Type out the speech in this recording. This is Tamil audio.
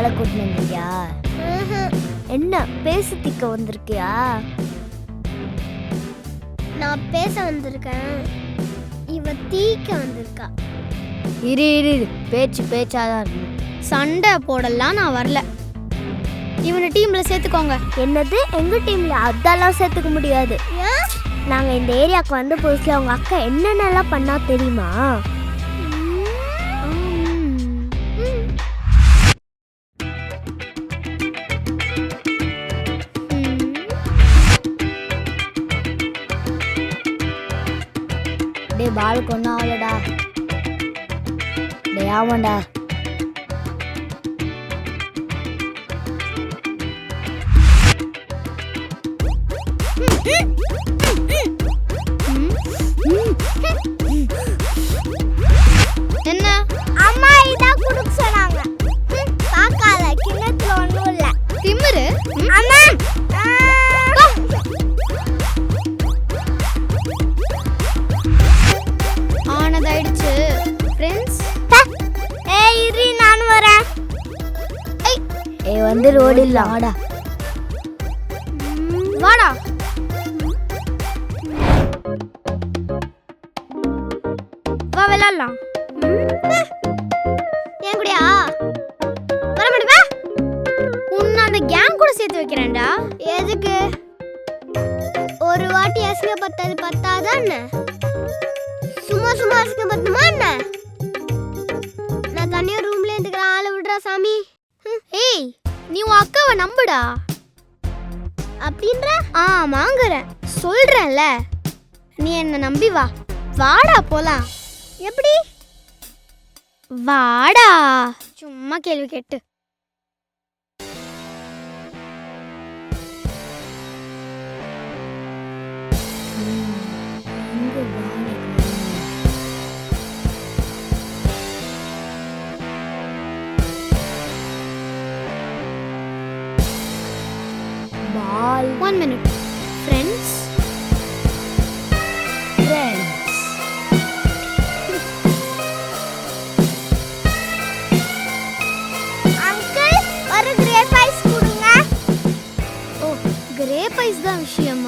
பாலை கூட்டிட்டு வந்திருக்கியா? என்ன பேசி திக்க வந்திருக்கியா? நான் பேச வந்திருக்கேன், இவ தீக்க வந்திருக்கா. இரு இரு பேச்சு பேச்சாதான் இருக்கு. சண்டை போடலாம் நான் வரல. இவனை டீம்ல சேர்த்துக்கோங்க. என்னது எங்க டீம்ல? அதெல்லாம் சேர்த்துக்க முடியாது. நாங்க இந்த ஏரியாவுக்கு வந்து புதுசுல உங்க அக்கா என்னென்னலாம் பண்ணா தெரியுமா? டே பாலுக்கு ஒன்றும் ஆகலடா. டே ஆமாண்டா. என்ன அம்மா இதான் குடுக்க சொன்னாங்க. பார்க்காத கிண்ணத்துல ஒன்றும் இல்லை. திமிரு. அம்மா ஆனதாயிடுச்சு ஃப்ரெண்ட்ஸ். ஏய் இரு நான் வரேன். ஏய் வந்து ரோடு இல்ல வாடா. வாடா. வா விளையாடலாம். ஏன் கூடயா வர முடியுமா? உன்னை அந்த கேங் கூட சேர்த்து வைக்கிறேன்டா. எதுக்கு? ஒரு வாட்டி அசிங்கப்பட்டது பத்தாதான் என்ன? சும்மா சும்மா அசிங்கப்பட்டுமா என்ன? நான் தனியா ரூம்ல இருந்துக்கிறேன், ஆளை விடுறா சாமி. ஏய் நீ உன் அக்காவை நம்புடா. அப்படின்ற ஆமாங்கிறேன், சொல்றேன்ல. நீ என்ன நம்பி வா. வாடா போலாம். எப்படி? வாடா. சும்மா கேள்வி கேட்டு. பால் 1 minute. Friends. அங்கிள் ஒரு கிரேப் ஐஸ் கொடுங்க. ஓ கிரேப் ஐஸ் தான் விஷயம்.